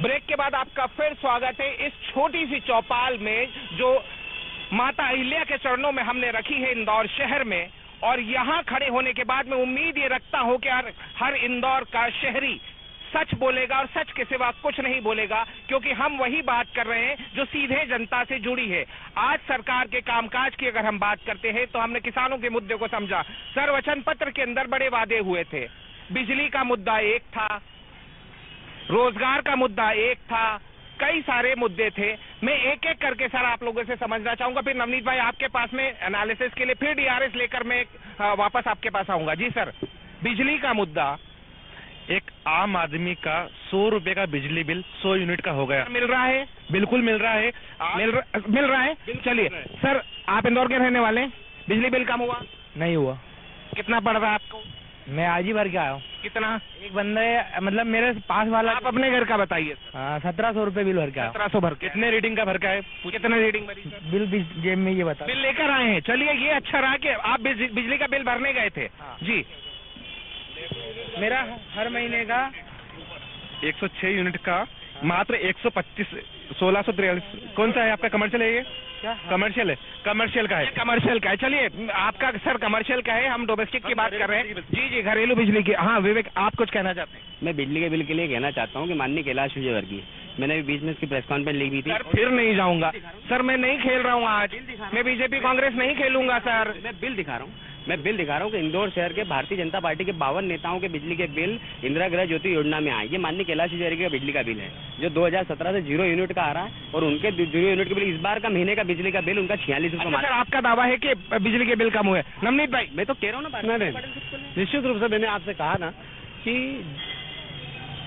Break के बाद आपका फिर स्वागत है इस छोटी सी चौपाल में जो माता अहिल्या के चरणों में हमने रखी है इंदौर शहर में। और यहाँ खड़े होने के बाद मैं उम्मीद ये रखता हूँ कि हर इंदौर का शहरी सच बोलेगा और सच के सिवा कुछ नहीं बोलेगा, क्योंकि हम वही बात कर रहे हैं जो सीधे जनता से जुड़ी है। आज सरकार के कामकाज की अगर हम बात करते हैं तो हमने किसानों के मुद्दे को समझा। सर, वचन पत्र के अंदर बड़े वादे हुए थे। बिजली का मुद्दा एक था, रोजगार का मुद्दा एक था, कई सारे मुद्दे थे। मैं एक एक करके सर आप लोगों से समझना चाहूंगा, फिर नवनीत भाई आपके पास में एनालिसिस के लिए, फिर डीआरएस लेकर मैं वापस आपके पास आऊंगा। जी सर, बिजली का मुद्दा, एक आम आदमी का 100 रुपए का बिजली बिल 100 यूनिट का हो गया। मिल रहा है? बिल्कुल मिल रहा है। मिल रहा है। चलिए सर, आप इंदौर के रहने वाले, बिजली बिल कम हुआ? नहीं हुआ। कितना पड़ रहा है आपको? मैं आज ही भर के आया हूँ। कितना? एक बंदे मतलब मेरे पास वाला। आप अपने घर का बताइए। 1700 रुपए बिल भर के आया। 1700 भर के। कितने रीडिंग का भर का है? कितने रीडिंग भरी? बिल भी जेब में ये बता। बिल लेकर आए हैं। चलिए, ये अच्छा रहा कि आप बिजली का बिल भरने गए थे। जी, मेरा हर महीने का 106 यूनिट का मात्र 125 1643। कौन सा है आपका? कमर्शियल है ये? क्या कमर्शियल है? कमर्शियल का है। कमर्शियल का है। चलिए, आपका सर कमर्शियल का है, हम डोमेस्टिक की बात कर रहे हैं। जी जी, घरेलू बिजली की। हाँ विवेक, आप कुछ कहना चाहते हैं? मैं बिजली के बिल के लिए कहना चाहता हूँ कि माननीय कैलाश विजयवर्गीय, मैंने भी बीच में इसकी प्रेस कॉन्फ्रेंस ली भी थी। सर फिर नहीं जाऊंगा सर, मैं नहीं खेल रहा हूँ आज। मैं बीजेपी कांग्रेस नहीं खेलूंगा सर। मैं बिल दिखा रहा हूँ कि इंदौर शहर के भारतीय जनता पार्टी के 52 नेताओं के बिजली के बिल इंदिरा गृह ज्योति योजना में आए। ये माननीय कैलाश विजयवर्गीय का बिजली का बिल है जो 2017 से 0 यूनिट का आ रहा है, और उनके 0 यूनिट के बिल इस बार का महीने का बिजली का बिल उनका 46 रुपए। सर, आपका दावा है कि बिजली के बिल कम हुए? नवनीत भाई, मैं तो कह रहा हूँ ना, निश्चित रूप से मैंने आपसे कहा ना कि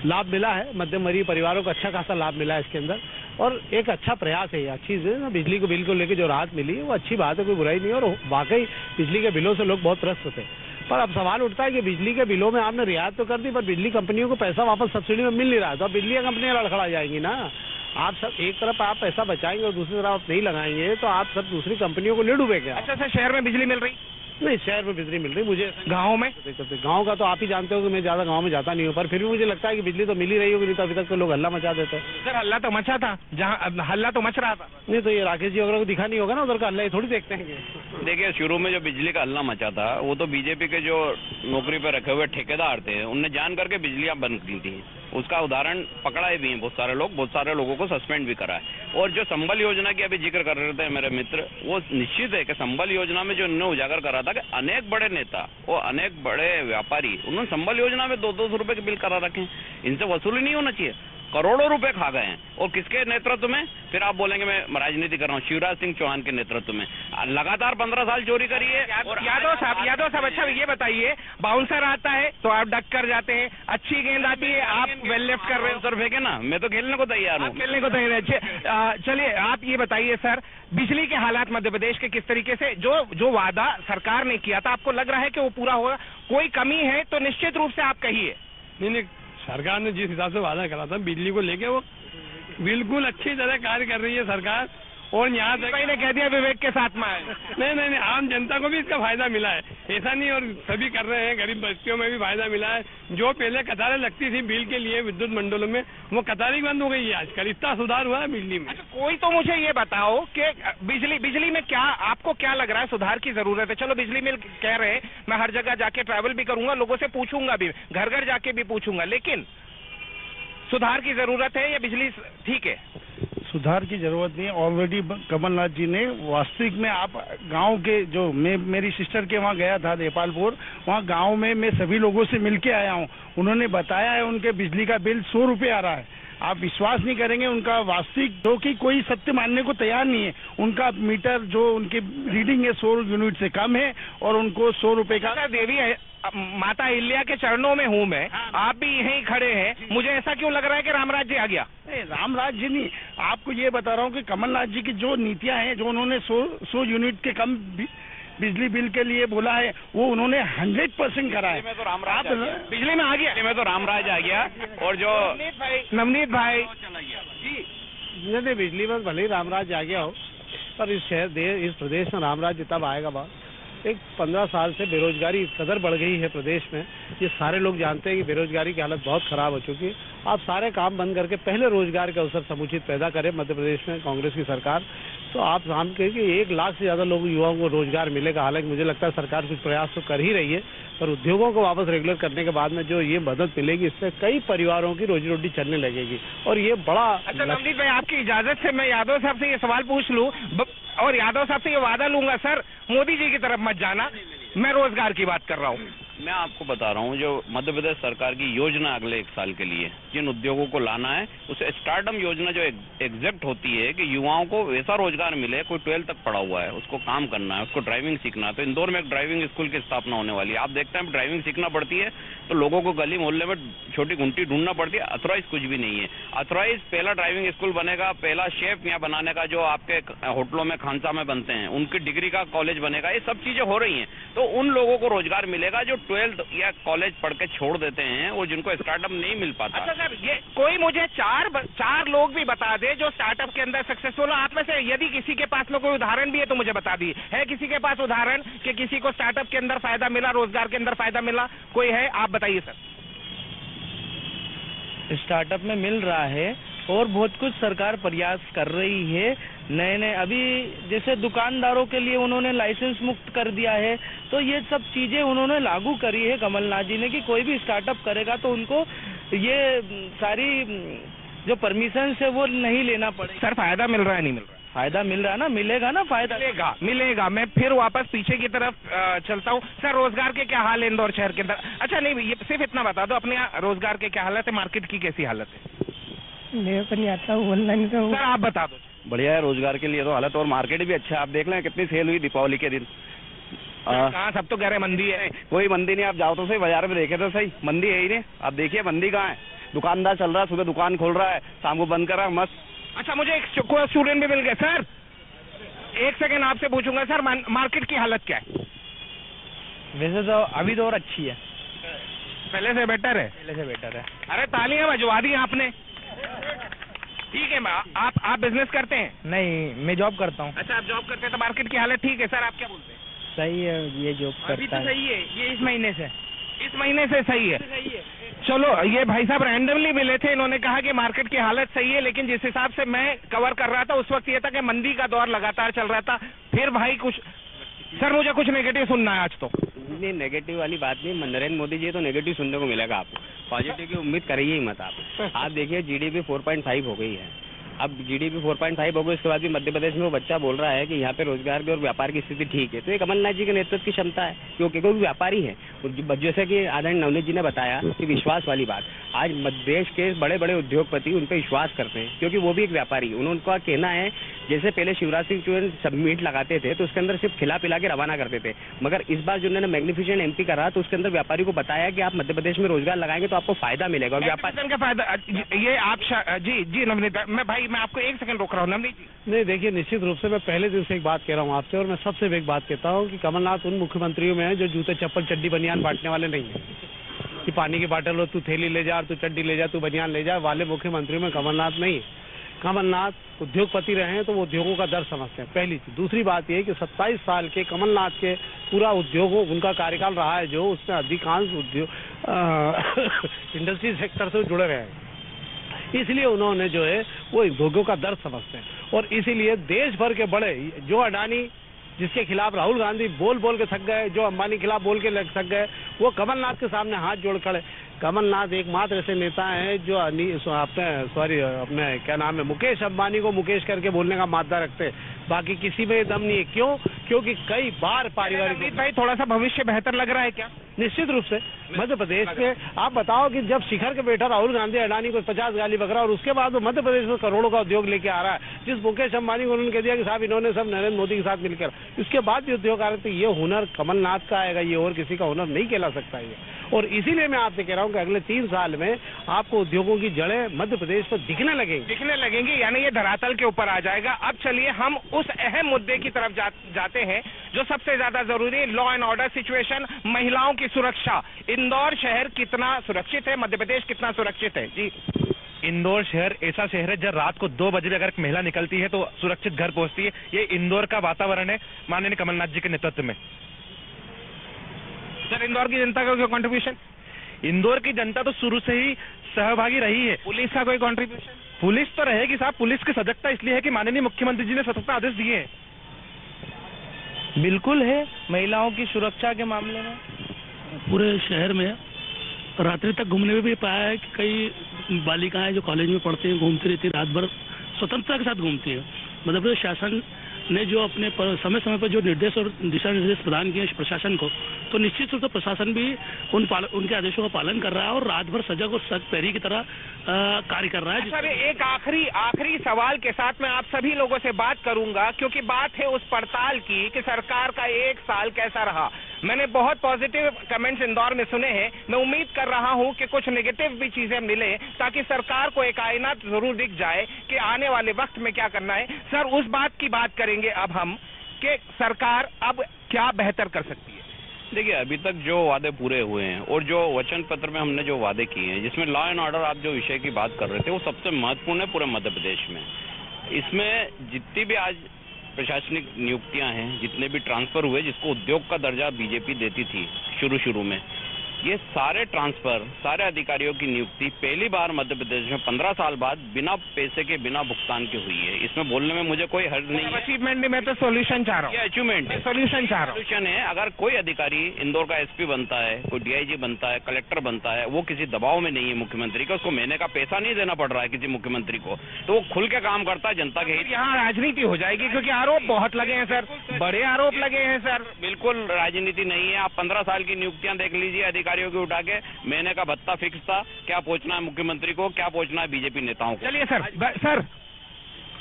लाभ मिला है, मध्यम वर्गीय परिवारों को अच्छा खासा लाभ मिला है इसके अंदर, और एक अच्छा प्रयास है, अच्छी है। बिजली को बिल को लेकर जो राहत मिली है वो अच्छी बात है, कोई बुराई नहीं है। और वाकई बिजली के बिलों से लोग बहुत त्रस्त थे। पर अब सवाल उठता है कि बिजली के बिलों में आपने रियायत तो कर दी, पर बिजली कंपनियों को पैसा वापस सब्सिडी में मिल नहीं रहा है, तो अब बिजली कंपनियां लड़खड़ा जाएंगी ना। आप सब एक तरफ आप पैसा बचाएंगे और दूसरी तरफ आप नहीं लगाएंगे तो आप सब दूसरी कंपनियों को ले डूबेंगे। अच्छा सर, शहर में बिजली मिल रही? नहीं, शहर में बिजली मिल रही मुझे। गाँव में? गाँव का तो आप ही जानते हो कि मैं ज्यादा गाँव में जाता नहीं हूँ, पर फिर भी मुझे लगता है कि बिजली तो मिल ही रही होगी, नहीं तो अभी तक तो लोग हल्ला मचा देते हैं। सर, हल्ला तो मचा था, जहाँ हल्ला तो मच रहा था। नहीं तो ये राकेश जी वगैरह को दिखा नहीं होगा ना उधर का हल्ला, ये थोड़ी देखते हैं। देखिए, शुरू में जो बिजली का हल्ला मचा था वो तो बीजेपी के जो नौकरी पे रखे हुए ठेकेदार थे, उनने जान करके बिजलियां बंद की थी। उसका उदाहरण पकड़ाए भी हैं बहुत सारे लोगों को सस्पेंड भी करा है। और जो संबल योजना की अभी जिक्र कर रहे थे मेरे मित्र, वो निश्चित है कि संबल योजना में जो उन्होंने उजागर करा था कि अनेक बड़े नेता और अनेक बड़े व्यापारी, उन्होंने संबल योजना में 200 रुपए के बिल करा रखे हैं। इनसे वसूली नहीं होना चाहिए। करोड़ों रुपए खा गए हैं। और किसके नेतृत्व में? फिर आप बोलेंगे मैं राजनीति कर रहा हूँ। शिवराज सिंह चौहान के नेतृत्व में लगातार 15 साल चोरी करी है। और यादव साहब, अच्छा ये बताइए, बाउंसर आता है तो आप डक कर जाते हैं, अच्छी गेंद आती है आप वेल लेफ्ट कर रहे हो। सर फेंके ना, मैं तो खेलने को तैयार हूँ। खेलने को तैयार। चलिए, आप ये बताइए सर, बिजली के हालात मध्य प्रदेश के किस तरीके से, जो वादा सरकार ने किया था, आपको लग रहा है कि वो पूरा होगा? कोई कमी है तो निश्चित रूप से आप कहिए। नहीं, सरकार ने जिस हिसाब से वादा करा था बिजली को लेके, वो बिल्कुल अच्छी तरह कार्य कर रही है सरकार। और यहाँ तक ने कह दिया विवेक के साथ में है। नहीं, आम जनता को भी इसका फायदा मिला है, ऐसा नहीं। और सभी कर रहे हैं, गरीब बस्तियों में भी फायदा मिला है। जो पहले कतारें लगती थी बिल के लिए विद्युत मंडलों में, वो कतारें बंद हो गई है आजकल। इतना सुधार हुआ है बिजली में। अच्छा, कोई तो मुझे ये बताओ कि बिजली में क्या आपको क्या लग रहा है सुधार की जरूरत है? चलो, बिजली मिल कह रहे हैं, मैं हर जगह जाके ट्रैवल भी करूंगा, लोगों से पूछूंगा भी, घर घर जाके भी पूछूंगा, लेकिन सुधार की जरूरत है या बिजली ठीक है? सुधार की जरूरत नहीं है। ऑलरेडी कमलनाथ जी ने वास्तविक में, आप गांव के जो मेरी सिस्टर के वहाँ गया था नेपालपुर, वहाँ गांव में मैं सभी लोगों से मिलके आया हूँ। उन्होंने बताया है उनके बिजली का बिल 100 रुपये आ रहा है। आप विश्वास नहीं करेंगे, उनका वास्तविक जो कि कोई सत्य मानने को तैयार नहीं है। उनका मीटर जो उनकी रीडिंग है 100 यूनिट से कम है, और उनको 100 रुपये का। देवी माता अहिल्या के चरणों में हूँ मैं, आप भी यहीं खड़े हैं, मुझे ऐसा क्यों लग रहा है कि रामराज जी आ गया? रामराज जी नहीं, आपको ये बता रहा हूँ कि कमलनाथ जी की जो नीतियां हैं, जो उन्होंने 100 यूनिट के कम बिजली बिल के लिए बोला है, वो उन्होंने 100% करा है। तो रामराज बिजली में आ गया, में तो रामराज आ गया। और जो नवनीत भाई जी, नहीं, बिजली में भले ही रामराज आ गया हो, पर इस प्रदेश में रामराज तब आएगा बात एक 15 साल से बेरोजगारी इस कदर बढ़ गई है प्रदेश में, ये सारे लोग जानते हैं कि बेरोजगारी की हालत बहुत खराब हो चुकी है। आप सारे काम बंद करके पहले रोजगार के अवसर समुचित पैदा करें मध्य प्रदेश में कांग्रेस की सरकार, तो आप सामने कहें कि 1 लाख से ज्यादा लोग युवाओं को रोजगार मिलेगा। हालांकि मुझे लगता है सरकार कुछ प्रयास तो कर ही रही है, पर उद्योगों को वापस रेगुलर करने के बाद में जो ये मदद मिलेगी, इससे कई परिवारों की रोजी रोटी चलने लगेगी और ये बड़ा। अच्छा नवनीत भाई, आपकी इजाजत से मैं यादव साहब से ये सवाल पूछ लूं और यादव साहब से ये वादा लूंगा, सर मोदी जी की तरफ मत जाना, मैं रोजगार की बात कर रहा हूँ। मैं आपको बता रहा हूँ, जो मध्य प्रदेश सरकार की योजना अगले 1 साल के लिए जिन उद्योगों को लाना है, उसे स्टार्टअप योजना जो एग्जैक्ट होती है कि युवाओं को वैसा रोजगार मिले। कोई 12 तक पढ़ा हुआ है, उसको काम करना है, उसको ड्राइविंग सीखना है, तो इंदौर में एक ड्राइविंग स्कूल की स्थापना होने वाली है। आप देखते हैं ड्राइविंग सीखना पड़ती है तो लोगों को गली मोहल्ले में छोटी घंटी ढूंढना पड़ती है, अथॉराइज कुछ भी नहीं है। अथॉराइज पहला ड्राइविंग स्कूल बनेगा, पहला शेफ यहाँ बनाने का जो आपके होटलों में खानसा में बनते हैं, उनकी डिग्री का कॉलेज बनेगा। ये सब चीजें हो रही हैं, तो उन लोगों को रोजगार मिलेगा जो 12 या कॉलेज पढ़ के छोड़ देते हैं, वो जिनको स्टार्टअप नहीं मिल पाता। अच्छा सर, ये कोई मुझे चार लोग भी बता दे जो स्टार्टअप के अंदर सक्सेसफुल हो। आप में से यदि किसी के पास में कोई उदाहरण भी है तो मुझे बता दी है। किसी के पास उदाहरण कि किसी को स्टार्टअप के अंदर फायदा मिला, रोजगार के अंदर फायदा मिला, कोई है? आप बताइए सर। स्टार्टअप में मिल रहा है और बहुत कुछ सरकार प्रयास कर रही है। नए अभी जैसे दुकानदारों के लिए उन्होंने लाइसेंस मुक्त कर दिया है, तो ये सब चीजें उन्होंने लागू करी है कमलनाथ जी ने कि कोई भी स्टार्टअप करेगा तो उनको ये सारी जो परमिशन है वो नहीं लेना पड़ेगा। सर फायदा मिल रहा है नहीं मिल रहा? फायदा मिल रहा है ना, मिलेगा ना, फायदा मिलेगा। मैं फिर वापस पीछे की तरफ चलता हूँ। सर रोजगार के क्या हाल है इंदौर शहर के अंदर? अच्छा नहीं, ये सिर्फ इतना बता दो, अपने यहाँ रोजगार के क्या हालत है, मार्केट की कैसी हालत है? मेरे को नहीं आता ऑनलाइन का। सर आप बता दो। बढ़िया है रोजगार के लिए तो हालत, और मार्केट भी अच्छा है। आप देख लें कितनी सेल हुई दीपावली के दिन। कहाँ, सब तो कह रहे मंदी है। कोई मंदी नहीं, आप जाओ तो सही बाजार में देखे तो सही, मंदी है ही नहीं। आप देखिए मंदी कहाँ है, दुकानदार चल रहा है, सुबह दुकान खोल रहा है, शाम को बंद कर रहा है, मस्त। अच्छा मुझे एक स्टूडेंट भी मिल गया। सर एक सेकंड आपसे पूछूंगा, सर मार्केट की हालत क्या है? वैसे तो अभी तो और अच्छी है, पहले से बेटर है। पहले से बेटर है। अरे तालियां बजवा दी आपने। ठीक है, आप बिजनेस करते हैं? नहीं, मैं जॉब करता हूँ। अच्छा आप जॉब करते हैं तो मार्केट की हालत ठीक है। सर आप क्या बोलते हैं? सही है, ये जॉब करता है। अभी तो सही है, ये इस महीने से सही है। चलो, ये भाई साहब रैंडमली मिले थे, इन्होंने कहा कि मार्केट की हालत सही है, लेकिन जिस हिसाब से मैं कवर कर रहा था उस वक्त ये था कि मंदी का दौर लगातार चल रहा था। फिर भाई कुछ, सर मुझे कुछ नेगेटिव सुनना है आज तो। नहीं, नेगेटिव वाली बात नहीं, नरेंद्र मोदी जी तो नेगेटिव सुनने को मिलेगा आपको, पॉजिटिव की उम्मीद करिए ही मत आप। आप देखिए जीडीपी 4.5 हो गई है, अब जीडीपी 4.5 हो गई, उसके बाद भी मध्य प्रदेश में वो बच्चा बोल रहा है कि यहाँ पे रोजगार की और व्यापार की स्थिति ठीक है। तो ये कमलनाथ जी के नेतृत्व की क्षमता है, क्योंकि कोई व्यापारी है। जैसे कि आदरणीय नवनीत जी ने बताया कि विश्वास वाली बात, आज मध्य देश के बड़े बड़े उद्योगपति उन पर विश्वास करते हैं, क्योंकि वो भी एक व्यापारी। उनका कहना है जैसे पहले शिवराज सिंह चौहान सब मीट लगाते थे तो उसके अंदर सिर्फ खिला पिला के रवाना करते थे, मगर इस बार जो उन्होंने मैग्निफिसेंट एमपी करा तो उसके अंदर व्यापारी को बताया कि आप मध्य प्रदेश में रोजगार लगाएंगे तो आपको फायदा मिलेगा। और व्यापार का फायदा ये आप जी नवनीत मैं आपको एक सेकंड रोक रहा हूँ। नवनीत जी नहीं, देखिए निश्चित रूप से मैं पहले दिन से एक बात कह रहा हूँ आपसे, और मैं सबसे एक बात कहता हूँ कि कमलनाथ उन मुख्यमंत्रियों में है जो जूते चप्पल चड्डी बनियान बांटने वाले नहीं है कि पानी की बोतल हो, तू थैली ले जा, तू चड्डी ले जा, तू बनियान ले जा, वाले मुख्यमंत्रियों में कमलनाथ नहीं है। कमलनाथ उद्योगपति रहे हैं तो वो उद्योगों का दर्द समझते हैं, पहली चीज। दूसरी बात ये कि 27 साल के कमलनाथ के पूरा उद्योगों उनका कार्यकाल रहा है, जो उसमें अधिकांश उद्योग इंडस्ट्री सेक्टर से जुड़े रहे हैं, इसलिए उन्होंने जो है वो उद्योगों का दर्द समझते हैं। और इसीलिए देश भर के बड़े, जो अडानी जिसके खिलाफ राहुल गांधी बोल बोल के थक गए, जो अंबानी के खिलाफ बोल के थक गए, वो कमलनाथ के सामने हाथ जोड़ खड़े। कमलनाथ एकमात्र ऐसे नेता हैं जो अपने क्या नाम है, मुकेश अंबानी को मुकेश करके बोलने का मादा रखते हैं, बाकी किसी में दम नहीं है। क्यों? क्योंकि कई बार पारिवारिक। भाई थोड़ा सा भविष्य बेहतर लग रहा है क्या? निश्चित रूप से मध्य प्रदेश में आप बताओ कि जब शिखर के बैठा राहुल गांधी अडानी को 50 गाली बकरा, और उसके बाद वो मध्य प्रदेश में करोड़ों का उद्योग लेके आ रहा है, जिस मुकेश अंबानी को उन्होंने कह दिया कि साहब इन्होंने सब नरेंद्र मोदी के साथ मिलकर, इसके बाद भी उद्योग आ रहे, तो ये हुनर कमलनाथ का आएगा, ये और किसी का हुनर नहीं कहला सकता ये। और इसीलिए मैं आपसे कह रहा हूँ कि अगले 3 साल में आपको उद्योगों की जड़ें मध्य प्रदेश पर दिखने लगेंगी, यानी ये धरातल के ऊपर आ जाएगा। अब चलिए हम उस अहम मुद्दे की तरफ जाते हैं जो सबसे ज्यादा जरूरी है, लॉ एंड ऑर्डर सिचुएशन, महिलाओं की सुरक्षा। इंदौर शहर कितना सुरक्षित है, मध्य प्रदेश कितना सुरक्षित है? जी, इंदौर शहर ऐसा शहर है जब रात को 2 बजे अगर एक महिला निकलती है तो सुरक्षित घर पहुंचती है। ये इंदौर का वातावरण है माननीय कमलनाथ जी के नेतृत्व में। सर इंदौर की जनता का कोई कंट्रीब्यूशन? इंदौर की जनता तो शुरू से ही सहभागी रही है। पुलिस का कोई कंट्रीब्यूशन? पुलिस तो रहेगी साहब, पुलिस की सजगता इसलिए है कि माननीय मुख्यमंत्री जी ने सतर्कता आदेश दिए हैं। बिल्कुल है, महिलाओं की सुरक्षा के मामले में पूरे शहर में रात्रि तक घूमने में भी पाया है कि कई बालिकाएं जो कॉलेज में पढ़ती हैं घूमती रहती रात भर स्वतंत्रता के साथ घूमती है। मध्य प्रदेश शासन ने जो अपने समय समय पर जो निर्देश और दिशा निर्देश प्रदान किए प्रशासन को, तो निश्चित रूप से प्रशासन भी उनके आदेशों का पालन कर रहा है और रात भर सजग और सख्त पैरी की तरह कार्य कर रहा है। सर एक आखिरी सवाल के साथ मैं आप सभी लोगों से बात करूंगा, क्योंकि बात है उस पड़ताल की कि सरकार का 1 साल कैसा रहा। मैंने बहुत पॉजिटिव कमेंट्स इंदौर में सुने हैं, मैं उम्मीद कर रहा हूं कि कुछ नेगेटिव भी चीजें मिले ताकि सरकार को एक आईना जरूर दिख जाए कि आने वाले वक्त में क्या करना है। सर उस बात की बात करेंगे अब हम कि सरकार अब क्या बेहतर कर सकती है। देखिए, अभी तक जो वादे पूरे हुए हैं और जो वचन पत्र में हमने जो वादे किए हैं, जिसमें लॉ एंड ऑर्डर आप जो विषय की बात कर रहे थे, वो सबसे महत्वपूर्ण है पूरे मध्य प्रदेश में। इसमें जितनी भी आज प्रशासनिक नियुक्तियां हैं, जितने भी ट्रांसफर हुए, जिसको उद्योग का दर्जा बीजेपी देती थी शुरू में, ये सारे ट्रांसफर, सारे अधिकारियों की नियुक्ति पहली बार मध्य प्रदेश में 15 साल बाद बिना पैसे के, बिना भुगतान के हुई है। इसमें बोलने में मुझे कोई हर्ज नहीं है। अचीवमेंट नहीं, मैं तो सोल्यूशन चाह रहा हूँ। ये अचीवमेंट है, सोल्यूशन चाह रहा हूँ। सोल्यूशन है। अगर कोई अधिकारी इंदौर का एसपी बनता है, कोई डीआईजी बनता है, कलेक्टर बनता है, वो किसी दबाव में नहीं है मुख्यमंत्री का, उसको महीने का पैसा नहीं देना पड़ रहा है किसी मुख्यमंत्री को, तो वो खुल के काम करता है जनता के हित। यहाँ राजनीति हो जाएगी क्योंकि आरोप बहुत लगे हैं सर, बड़े आरोप लगे हैं सर। बिल्कुल राजनीति नहीं है। आप 15 साल की नियुक्तियां देख लीजिए अधिकारियों की उठा के, महीने का भत्ता फिक्स था। क्या पहुंचना है मुख्यमंत्री को, क्या पहुंचना है बीजेपी नेताओं को। चलिए सर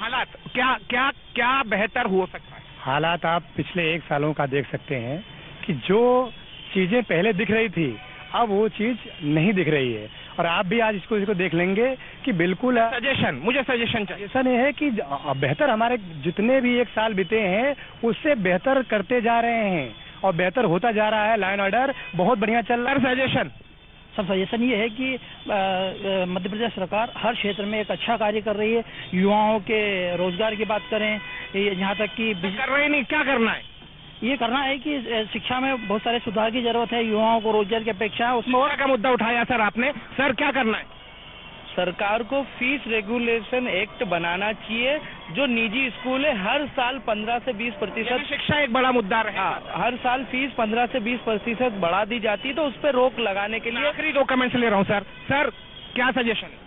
हालात क्या बेहतर हो सकता है? हालात आप पिछले 1 सालों का देख सकते हैं कि जो चीजें पहले दिख रही थी अब वो चीज नहीं दिख रही है, और आप भी आज इसको देख लेंगे कि बिल्कुल मुझे सजेशन चाहिए। ऐसा नहीं है कि बेहतर हमारे जितने भी 1 साल बीते हैं उससे बेहतर करते जा रहे हैं और बेहतर होता जा रहा है। लाइन ऑर्डर बहुत बढ़िया चल रहा है। सजेशन ये है कि मध्य प्रदेश सरकार हर क्षेत्र में एक अच्छा कार्य कर रही है। युवाओं के रोजगार की बात करें, यहाँ तक कि कर रहे नहीं, क्या करना है? ये करना है कि शिक्षा में बहुत सारे सुधार की जरूरत है। युवाओं को रोजगार की अपेक्षा है, उसमें और का मुद्दा उठाया सर आपने। सर क्या करना है? सरकार को फीस रेगुलेशन एक्ट बनाना चाहिए। जो निजी स्कूल है हर साल 15 से 20% शिक्षा एक बड़ा मुद्दा रहे। हर साल फीस 15 से 20% बढ़ा दी जाती है, तो उस पर रोक लगाने के लिए। आखिरी 2 कमेंट्स ले रहा हूँ सर क्या सजेशन है?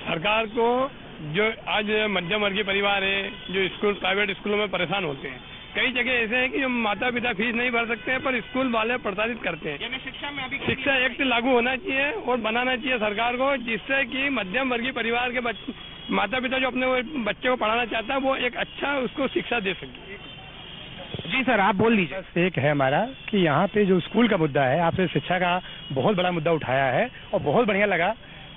सरकार को जो आज मध्यम वर्गीय परिवार है, जो स्कूल प्राइवेट स्कूलों में परेशान होते हैं, कई जगह ऐसे हैं कि जो माता पिता फीस नहीं भर सकते हैं पर स्कूल वाले प्रताड़ित करते हैं। यानी शिक्षा में अभी शिक्षा एक्ट लागू होना चाहिए और बनाना चाहिए सरकार को, जिससे कि मध्यम वर्गीय परिवार के माता पिता जो अपने बच्चे को पढ़ाना चाहता है वो एक अच्छा उसको शिक्षा दे सके। जी सर आप बोल लीजिए। एक है हमारा कि यहाँ पे जो स्कूल का मुद्दा है, आपने शिक्षा का बहुत बड़ा मुद्दा उठाया है और बहुत बढ़िया लगा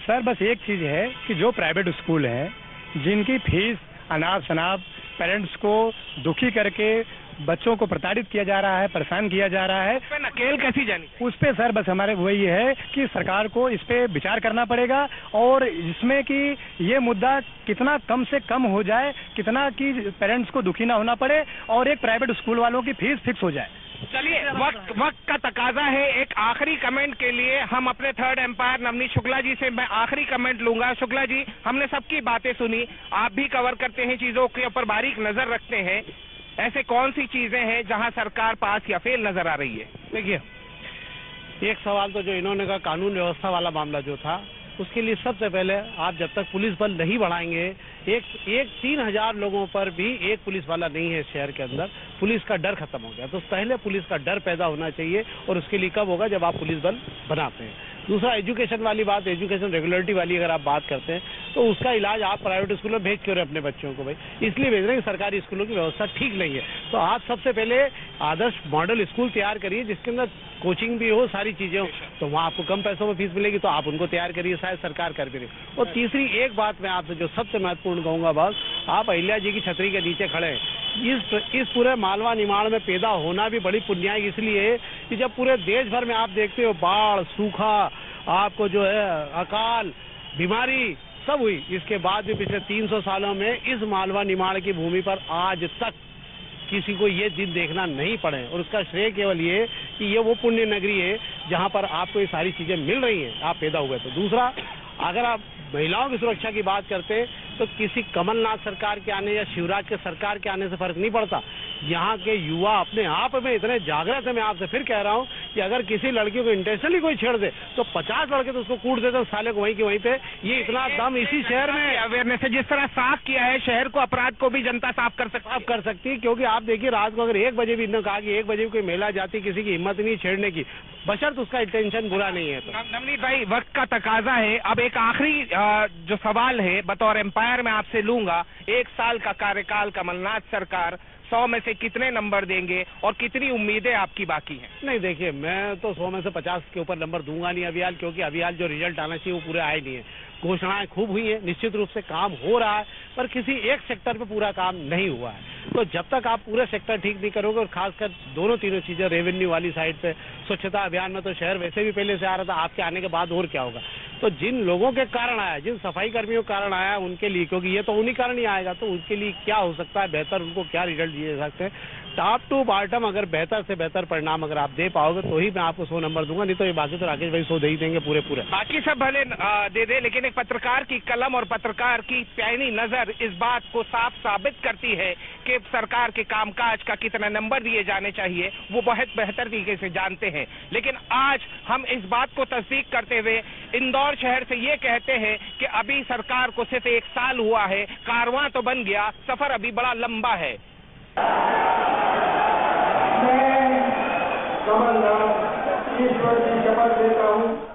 सर। बस एक चीज है कि जो प्राइवेट स्कूल हैं जिनकी फीस अनाप शनाप पेरेंट्स को दुखी करके बच्चों को प्रताड़ित किया जा रहा है, परेशान किया जा रहा है, नकेल कैसी जानी उस पे सर बस हमारे वही है कि सरकार को इस पे विचार करना पड़ेगा और इसमें कि ये मुद्दा कितना कम से कम हो जाए, कितना कि पेरेंट्स को दुखी ना होना पड़े और एक प्राइवेट स्कूल वालों की फीस फिक्स हो जाए। चलिए वक्त का तकाजा है। एक आखिरी कमेंट के लिए हम अपने थर्ड एम्पायर नवनीत शुक्ला जी से मैं आखिरी कमेंट लूंगा। शुक्ला जी, हमने सबकी बातें सुनी, आप भी कवर करते हैं, चीजों के ऊपर बारीक नजर रखते हैं। ऐसे कौन सी चीजें हैं जहां सरकार पास या फेल नजर आ रही है? देखिए, एक सवाल तो जो इन्होंने कहा कानून व्यवस्था वाला मामला जो था, उसके लिए सबसे पहले आप जब तक पुलिस बल नहीं बढ़ाएंगे, एक 3000 लोगों पर भी एक पुलिस वाला नहीं है शहर के अंदर, पुलिस का डर खत्म हो गया। तो पहले पुलिस का डर पैदा होना चाहिए और उसके लिए कब होगा? जब आप पुलिस बल बनाते हैं। दूसरा एजुकेशन वाली बात, एजुकेशन रेगुलरिटी वाली अगर आप बात करते हैं तो उसका इलाज आप प्राइवेट स्कूलों में भेज क्यों रहे अपने बच्चों को? भाई इसलिए भेज रहे हैं कि सरकारी स्कूलों की व्यवस्था ठीक नहीं है। तो आप सबसे पहले आदर्श मॉडल स्कूल तैयार करिए जिसके अंदर कोचिंग भी हो, सारी चीजें हो, तो वहाँ आपको कम पैसों में फीस मिलेगी, तो आप उनको तैयार करिए, शायद सरकार कर भी रही। और तीसरी एक बात मैं आपसे जो सबसे महत्वपूर्ण कहूंगा बस, आप अहिल्या जी की छतरी के नीचे खड़े हैं। इस पूरे मालवा निमाड़ में पैदा होना भी बड़ी पुण्याई इसलिए है कि जब पूरे देश भर में आप देखते हो बाढ़, सूखा, आपको जो है अकाल, बीमारी सब हुई, इसके बाद भी पिछले 300 सालों में इस मालवा निमाड़ की भूमि पर आज तक किसी को ये दिन देखना नहीं पड़े। और उसका श्रेय केवल ये कि ये वो पुण्य नगरी है जहाँ पर आपको ये सारी चीजें मिल रही हैं, आप पैदा हुए। तो दूसरा, अगर आप महिलाओं की सुरक्षा की बात करते हैं तो किसी कमलनाथ सरकार के आने या शिवराज के सरकार के आने से फर्क नहीं पड़ता। यहाँ के युवा अपने आप में इतने जागृत है। मैं आपसे फिर कह रहा हूँ कि अगर किसी लड़की को इंटेंशनली कोई छेड़ दे तो 50 लड़के तो उसको कूट देते साले को वहीं के वहीं पे। ये इतना दम इसी शहर में अवेयरनेस है। जिस तरह साफ किया है शहर को, अपराध को भी जनता साफ कर सकती है। क्योंकि आप देखिए, रात को अगर 1 बजे भी इन्होंने कहा कि 1 बजे भी कोई महिला जाती, किसी की हिम्मत नहीं छेड़ने की, बशर्त उसका इंटेंशन बुरा नहीं है। तो नवनीत भाई, वक्त का तकाजा है। अब एक आखिरी जो सवाल है बतौर एम्पायर मैं आपसे लूंगा, 1 साल का कार्यकाल कमलनाथ सरकार, 100 में से कितने नंबर देंगे और कितनी उम्मीदें आपकी बाकी हैं? नहीं, देखिए, मैं तो 100 में से 50 के ऊपर नंबर दूंगा नहीं अभी हाल, क्योंकि अभी हाल जो रिजल्ट आना चाहिए वो पूरे आए नहीं है। घोषणाएं खूब हुई है, निश्चित रूप से काम हो रहा है, पर किसी एक सेक्टर पे पूरा काम नहीं हुआ है। तो जब तक आप पूरे सेक्टर ठीक नहीं करोगे, और खासकर दोनों तीनों चीजें, रेवेन्यू वाली साइड पे, स्वच्छता अभियान में तो शहर वैसे भी पहले से आ रहा था, आपके आने के बाद और क्या होगा। तो जिन लोगों के कारण आया, जिन सफाई कर्मियों के कारण आया, उनके लिए, क्योंकि ये तो उन्हीं कारण ही आएगा, तो उनके लिए क्या हो सकता है बेहतर, उनको क्या रिजल्ट दिए जा सकते हैं। टॉप टू बॉटम अगर बेहतर से बेहतर परिणाम अगर आप दे पाओगे तो ही मैं आपको 100 नंबर दूंगा, नहीं तो ये बाकी तो राकेश भाई 100 दे ही देंगे पूरे। बाकी सब भले दे दे, लेकिन एक पत्रकार की कलम और पत्रकार की पैनी नजर इस बात को साफ साबित करती है कि सरकार के कामकाज का कितना नंबर दिए जाने चाहिए वो बहुत बेहतर तरीके से जानते हैं। लेकिन आज हम इस बात को तस्दीक करते हुए इंदौर शहर से ये कहते हैं कि अभी सरकार को सिर्फ 1 साल हुआ है, कारवां तो बन गया, सफर अभी बड़ा लंबा है। मैं कमलनाथ ईश्वर की शपथ लेता हूँ